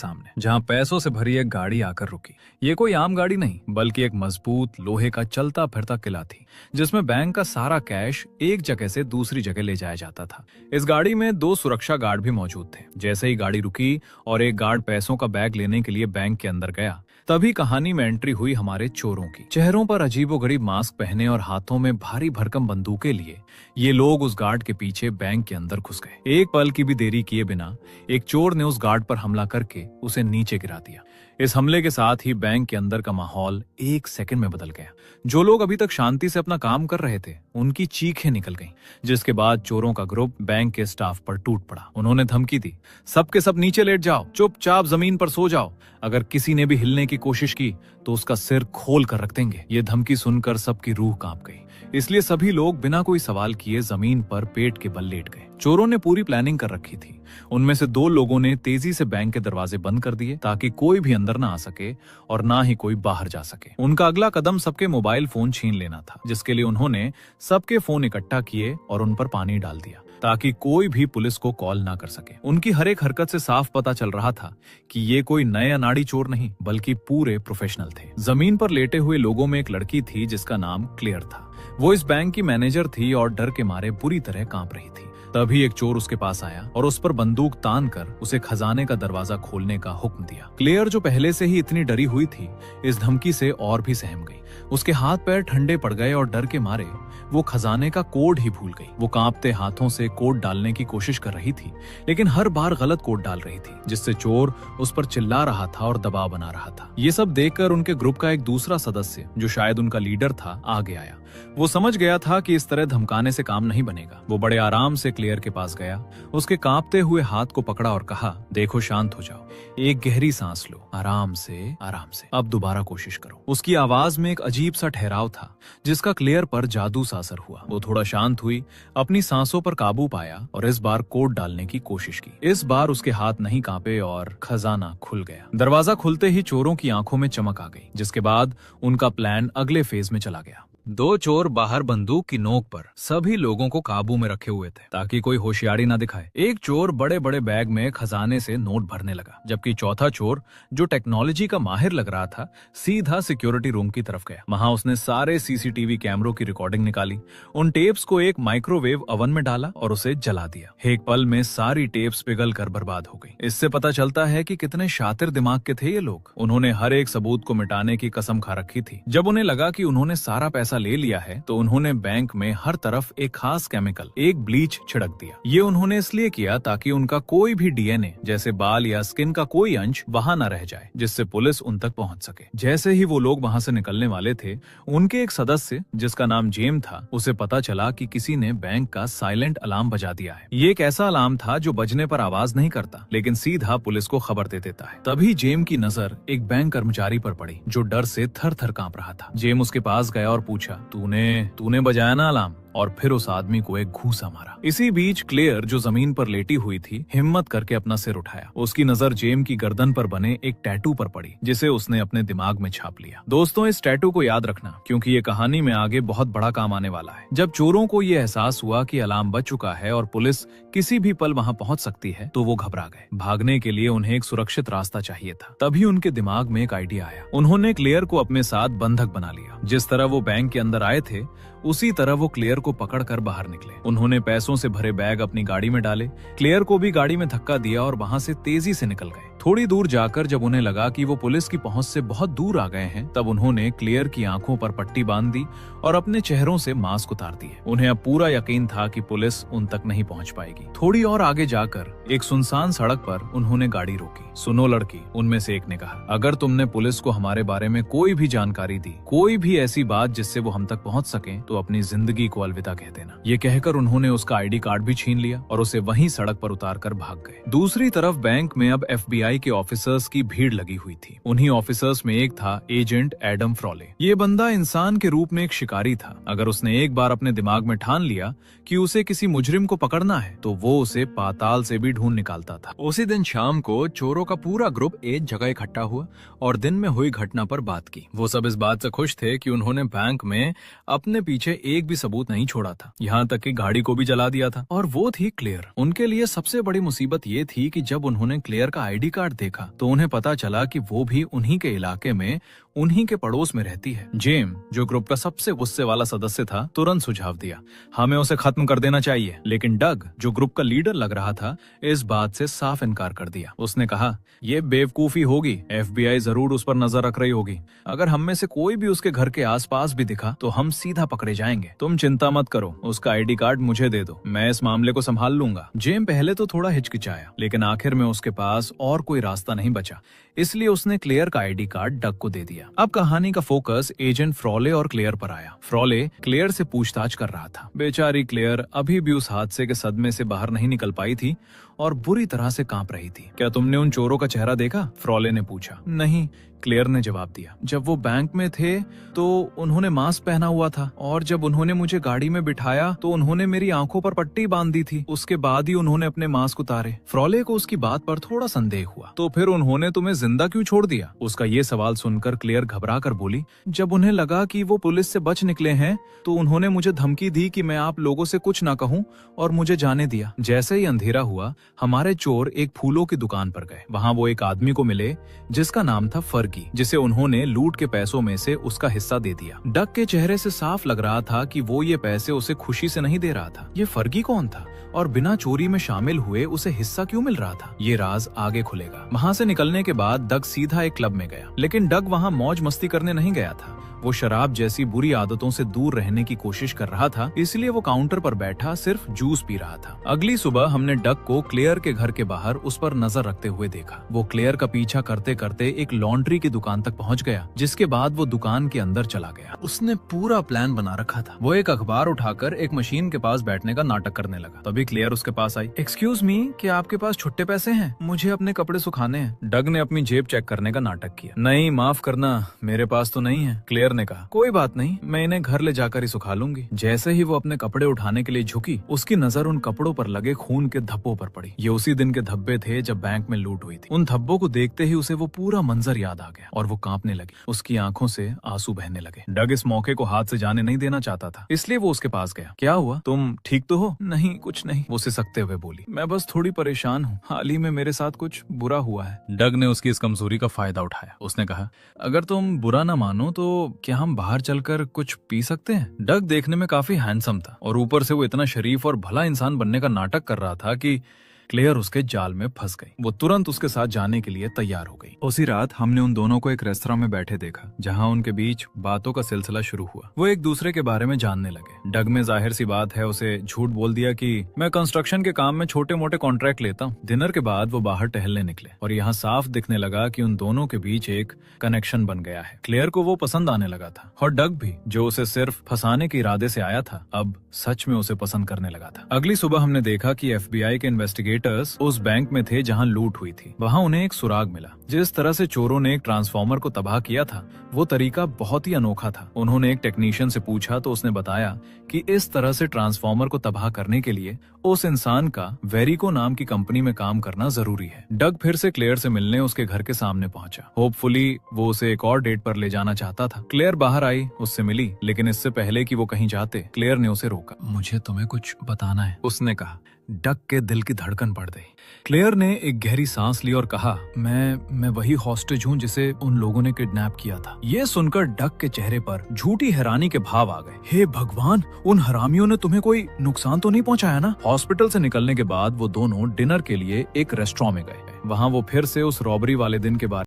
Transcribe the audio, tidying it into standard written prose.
सामने, जहां पैसों से भरी एक गाड़ी आकर रुकी। ये कोई आम गाड़ी नहीं, बल्कि एक मजबूत लोहे का चलता फिरता किला थी, जिसमें बैंक का सारा कैश एक जगह से दूसरी जगह ले जाया जाता था। इस गाड़ी में 2 सुरक्षा गार्ड भी मौजूद थे। जैसे ही गाड़ी रुकी और एक गार्ड पैसों का बैग लेने के लिए बैंक के अंदर गया, तभी कहानी में एंट्री हुई हमारे चोरों की। चेहरों पर अजीबोगरीब मास्क पहने और हाथों में भारी भरकम बंदूकें लिए ये लोग उस गार्ड के पीछे बैंक के अंदर घुस गए। एक पल की भी देरी किए बिना एक चोर ने उस गार्ड पर हमला करके उसे नीचे गिरा दिया। इस हमले के साथ ही बैंक के अंदर का माहौल एक सेकंड में बदल गया। जो लोग अभी तक शांति से अपना काम कर रहे थे, उनकी चीखें निकल गईं, जिसके बाद चोरों का ग्रुप बैंक के स्टाफ पर टूट पड़ा। उन्होंने धमकी दी, सबके सब नीचे लेट जाओ, चुपचाप जमीन पर सो जाओ। अगर किसी ने भी हिलने की कोशिश की तो उसका सिर खोल कर रख देंगे। ये धमकी सुनकर सबकी रूह कांप गई, इसलिए सभी लोग बिना कोई सवाल किए जमीन पर पेट के बल लेट गए। चोरों ने पूरी प्लानिंग कर रखी थी। उनमें से 2 लोगों ने तेजी से बैंक के दरवाजे बंद कर दिए ताकि कोई भी अंदर ना आ सके और ना ही कोई बाहर जा सके। उनका अगला कदम सबके मोबाइल फोन छीन लेना था, जिसके लिए उन्होंने सबके फोन इकट्ठा किए और उन पर पानी डाल दिया ताकि कोई भी पुलिस को कॉल ना कर सके। उनकी हर एक हरकत से साफ पता चल रहा था कि ये कोई नए अनाड़ी चोर नहीं, बल्कि पूरे प्रोफेशनल थे। जमीन पर लेटे हुए लोगों में एक लड़की थी जिसका नाम क्लेयर था। वो इस बैंक की मैनेजर थी और डर के मारे बुरी तरह कांप रही थी। तभी एक चोर उसके पास आया और उस पर बंदूक तान कर उसे खजाने का दरवाजा खोलने का हुक्म दिया। क्लेयर, जो पहले से ही इतनी डरी हुई थी, इस धमकी से और भी सहम गई। उसके हाथ पैर ठंडे पड़ गए और डर के मारे वो खजाने का कोड ही भूल गई। वो कांपते हाथों से कोड डालने की कोशिश कर रही थी, लेकिन हर बार गलत कोड डाल रही थी, जिससे चोर उस पर चिल्ला रहा था और दबाव बना रहा था। ये सब देखकर उनके ग्रुप का एक दूसरा सदस्य, जो शायद उनका लीडर था, आगे आया। वो समझ गया था कि इस तरह धमकाने से काम नहीं बनेगा। वो बड़े आराम से क्लियर के पास गया, उसके कांपते हुए हाथ को पकड़ा और कहा, देखो, शांत हो जाओ, एक गहरी सांस लो, आराम से अब दोबारा कोशिश करो। उसकी आवाज में एक अजीब सा ठहराव था, जिसका क्लियर पर जादू सा असर हुआ। वो थोड़ा शांत हुई, अपनी सांसों पर काबू पाया और इस बार कोड डालने की कोशिश की। इस बार उसके हाथ नहीं कांपे और खजाना खुल गया। दरवाजा खुलते ही चोरों की आंखों में चमक आ गई, जिसके बाद उनका प्लान अगले फेज में चला गया। 2 चोर बाहर बंदूक की नोक पर सभी लोगों को काबू में रखे हुए थे ताकि कोई होशियारी ना दिखाए। एक चोर बड़े बड़े बैग में खजाने से नोट भरने लगा, जबकि चौथा चोर, जो टेक्नोलॉजी का माहिर लग रहा था, सीधा सिक्योरिटी रूम की तरफ गया। वहां उसने सारे सीसीटीवी कैमरों की रिकॉर्डिंग निकाली, उन टेप्स को एक माइक्रोवेव ओवन में डाला और उसे जला दिया। एक पल में सारी टेप्स पिघल कर बर्बाद हो गई। इससे पता चलता है कि कितने शातिर दिमाग के थे ये लोग। उन्होंने हर एक सबूत को मिटाने की कसम खा रखी थी। जब उन्हें लगा कि उन्होंने सारा पैसा ले लिया है, तो उन्होंने बैंक में हर तरफ एक खास केमिकल, एक ब्लीच छिड़क दिया। ये उन्होंने इसलिए किया ताकि उनका कोई भी डीएनए, जैसे बाल या स्किन का कोई अंश वहां न रह जाए, जिससे पुलिस उन तक पहुंच सके। जैसे ही वो लोग वहां से निकलने वाले थे, उनके एक सदस्य, जिसका नाम जेम था, उसे पता चला कि किसी ने बैंक का साइलेंट अलार्म बजा दिया है। ये एक ऐसा अलार्म था जो बजने पर आवाज नहीं करता, लेकिन सीधा पुलिस को खबर दे देता है। तभी जेम की नजर एक बैंक कर्मचारी पर पड़ी, जो डर से थर थर कांप रहा था। जेम उसके पास गया और पूछा, तूने बजाया ना अलार्म? और फिर उस आदमी को एक घूंसा मारा। इसी बीच क्लेयर, जो जमीन पर लेटी हुई थी, हिम्मत करके अपना सिर उठाया। उसकी नजर जेम की गर्दन पर बने एक टैटू पर पड़ी, जिसे उसने अपने दिमाग में छाप लिया। दोस्तों, इस टैटू को याद रखना, क्योंकि ये कहानी में आगे बहुत बड़ा काम आने वाला है। जब चोरों को ये एहसास हुआ कि अलार्म बज चुका है और पुलिस किसी भी पल वहां पहुंच सकती है, तो वो घबरा गए। भागने के लिए उन्हें एक सुरक्षित रास्ता चाहिए था। तभी उनके दिमाग में एक आइडिया आया। उन्होंने क्लेयर को अपने साथ बंधक बना लिया। जिस तरह वो बैंक के अंदर आए थे, उसी तरह वो क्लेयर को पकड़कर बाहर निकले। उन्होंने पैसों से भरे बैग अपनी गाड़ी में डाले, क्लेयर को भी गाड़ी में धक्का दिया और वहां से तेजी से निकल गए। थोड़ी दूर जाकर जब उन्हें लगा कि वो पुलिस की पहुंच से बहुत दूर आ गए हैं, तब उन्होंने क्लेयर की आंखों पर पट्टी बांध दी और अपने चेहरों से मास्क उतार दिए। उन्हें अब पूरा यकीन था कि पुलिस उन तक नहीं पहुंच पाएगी। थोड़ी और आगे जाकर एक सुनसान सड़क पर उन्होंने गाड़ी रोकी। सुनो लड़की, उनमें से एक ने कहा, अगर तुमने पुलिस को हमारे बारे में कोई भी जानकारी दी, कोई भी ऐसी बात जिससे वो हम तक पहुंच सके, तो अपनी जिंदगी को अलविदा कह देना। ये कहकर उन्होंने उसका आईडी कार्ड भी छीन लिया और उसे वहीं सड़क पर उतार कर भाग गए। दूसरी तरफ बैंक में अब FBI के ऑफिसर्स की भीड़ लगी हुई थी। उन्हीं ऑफिसर्स में एक था एजेंट एडम फ्रॉले। ये बंदा इंसान के रूप में एक शिकारी था। अगर उसने एक बार अपने दिमाग में ठान लिया कि उसे किसी मुजरिम को पकड़ना है, तो वो उसे पाताल से भी ढूंढ निकालता था। उसी दिन शाम को चोरों का पूरा ग्रुप एक जगह इकट्ठा हुआ और दिन में हुई घटना पर बात की। वो सब इस बात से खुश थे कि उन्होंने बैंक में अपने पीछे एक भी सबूत नहीं छोड़ा था, यहाँ तक कि गाड़ी को भी जला दिया था। और वो थी क्लेयर। उनके लिए सबसे बड़ी मुसीबत ये थी कि जब उन्होंने क्लेयर का आईडी कार्ड देखा तो उन्हें पता चला कि वो भी उन्हीं के इलाके में, उन्हीं के पड़ोस में रहती है। जेम, जो ग्रुप का सबसे गुस्से वाला सदस्य था, तुरंत सुझाव दिया, हमें उसे खत्म कर देना चाहिए। लेकिन डग, जो ग्रुप का लीडर लग रहा था, इस बात से साफ इनकार कर दिया। उसने कहा, ये बेवकूफी होगी, FBI जरूर उस पर नजर रख रही होगी। अगर हम में से कोई भी उसके घर के आसपास भी दिखा तो हम सीधा पकड़े जाएंगे। तुम चिंता मत करो, उसका ID कार्ड मुझे दे दो, मैं इस मामले को संभाल लूंगा। जेम पहले तो थोड़ा हिचकिचाया, लेकिन आखिर में उसके पास और कोई रास्ता नहीं बचा, इसलिए उसने क्लेयर का ID कार्ड डग को दे दिया। अब कहानी का फोकस एजेंट फ्रॉले और क्लेयर पर आया। फ्रॉले क्लेयर से पूछताछ कर रहा था। बेचारी क्लेयर अभी भी उस हादसे के सदमे से बाहर नहीं निकल पाई थी और बुरी तरह से कांप रही थी। क्या तुमने उन चोरों का चेहरा देखा? फ्रॉले ने पूछा। नहीं, क्लेयर ने जवाब दिया। जब वो बैंक में थे तो उन्होंने मास्क पहना हुआ था और जब उन्होंने मुझे गाड़ी में बिठाया तो उन्होंने मेरी आंखों पर पट्टी बांध दी थी। उसके बाद ही उन्होंने अपने मास्क उतारे। फ्रॉले को उसकी बात पर थोड़ा संदेह हुआ। तो फिर उन्होंने तुम्हें जिंदा क्यों छोड़ दिया? उसका ये सवाल सुनकर क्लेयर घबरा कर बोली, जब उन्हें लगा कि वो पुलिस से बच निकले हैं तो उन्होंने मुझे धमकी दी कि मैं आप लोगों से कुछ ना कहूं और मुझे जाने दिया। जैसे ही अंधेरा हुआ, हमारे चोर एक फूलों की दुकान पर गए। वहाँ वो एक आदमी को मिले जिसका नाम था फर्गी, जिसे उन्होंने लूट के पैसों में से उसका हिस्सा दे दिया। डक के चेहरे से साफ लग रहा था कि वो ये पैसे उसे खुशी से नहीं दे रहा था। ये फर्गी कौन था और बिना चोरी में शामिल हुए उसे हिस्सा क्यों मिल रहा था? ये राज आगे खुलेगा। वहाँ से निकलने के बाद डग सीधा एक क्लब में गया, लेकिन डग वहाँ मौज मस्ती करने नहीं गया था। वो शराब जैसी बुरी आदतों से दूर रहने की कोशिश कर रहा था, इसलिए वो काउंटर पर बैठा सिर्फ जूस पी रहा था। अगली सुबह हमने डग को क्लेयर के घर के बाहर उस पर नजर रखते हुए देखा। वो क्लेयर का पीछा करते करते एक लॉन्ड्री की दुकान तक पहुंच गया, जिसके बाद वो दुकान के अंदर चला गया। उसने पूरा प्लान बना रखा था। वो एक अखबार उठाकर एक मशीन के पास बैठने का नाटक करने लगा। तभी क्लेयर उसके पास आई। एक्सक्यूज मी, क्या आपके पास छुट्टे पैसे हैं? मुझे अपने कपड़े सुखाने हैं। डग ने अपनी जेब चेक करने का नाटक किया। नहीं, माफ करना, मेरे पास तो नहीं है। क्लेयर ने कहा, कोई बात नहीं, मैं इन्हें घर ले जाकर ही सुखा लूंगी। जैसे ही वो अपने कपड़े उठाने के लिए झुकी, उसकी नजर उन कपड़ों पर लगे खून के धब्बों पर पड़ी। ये उसी दिन के धब्बे थे जब बैंक में लूट हुई थी। उन धब्बों को देखते ही उसे वो पूरा मंजर याद आ गया और वो कांपने लगी। उसकी आंखों से आंसू बहने लगे। डग इस मौके को हाथ से जाने नहीं देना चाहता था, इसलिए वो उसके पास गया। क्या हुआ? तुम ठीक तो हो? नहीं, कुछ नहीं, वो सिसकते हुए बोली। मैं बस थोड़ी परेशान हूँ, हाल ही में मेरे साथ कुछ बुरा हुआ है। डग ने उसकी इस कमजोरी का फायदा उठाया। उसने कहा, अगर तुम बुरा ना मानो तो क्या हम बाहर चलकर कुछ पी सकते हैं? डग देखने में काफी हैंडसम था और ऊपर से वो इतना शरीफ और भला इंसान बनने का नाटक कर रहा था कि क्लेयर उसके जाल में फंस गई। वो तुरंत उसके साथ जाने के लिए तैयार हो गई। उसी रात हमने उन दोनों को एक रेस्तरां में बैठे देखा, जहां उनके बीच बातों का सिलसिला शुरू हुआ। वो एक दूसरे के बारे में जानने लगे। डग में जाहिर सी बात है उसे झूठ बोल दिया कि मैं कंस्ट्रक्शन के काम में छोटे मोटे कॉन्ट्रैक्ट लेता हूँ। डिनर के बाद वो बाहर टहलने निकले और यहाँ साफ दिखने लगा कि उन दोनों के बीच एक कनेक्शन बन गया है। क्लेयर को वो पसंद आने लगा था और डग भी, जो उसे सिर्फ फंसाने के इरादे से आया था, अब सच में उसे पसंद करने लगा था। अगली सुबह हमने देखा कि FBI के इन्वेस्टिगेटर्स उस बैंक में थे जहां लूट हुई थी। वहां उन्हें एक सुराग मिला। जिस तरह से चोरों ने एक ट्रांसफार्मर को तबाह किया था, वो तरीका बहुत ही अनोखा था। उन्होंने एक टेक्नीशियन से पूछा तो उसने बताया कि इस तरह से ट्रांसफार्मर को तबाह करने के लिए उस इंसान का वेरिको नाम की कंपनी में काम करना जरूरी है। डग फिर से क्लेयर से मिलने उसके घर के सामने पहुंचा। होपफुली वो उसे एक और डेट पर ले जाना चाहता था। क्लेयर बाहर आई, उससे मिली, लेकिन इससे पहले कि वो कहीं जाते, क्लेयर ने उसे रोका। मुझे तुम्हें कुछ बताना है, उसने कहा। डग के दिल की धड़कन बढ़ गई। क्लेयर ने एक गहरी सांस ली और कहा, मैं वही हॉस्टेज हूँ जिसे उन लोगों ने किडनैप किया था। ये सुनकर डग के चेहरे पर झूठी हैरानी के भाव आ गए। हे भगवान, उन हरामियों ने तुम्हें कोई नुकसान तो नहीं पहुंचाया ना? हॉस्पिटल से निकलने के बाद वो दोनों डिनर के लिए एक रेस्टोरेंट में गए। वहाँ वो फिर से उस रॉबरी वाले दिन के बारे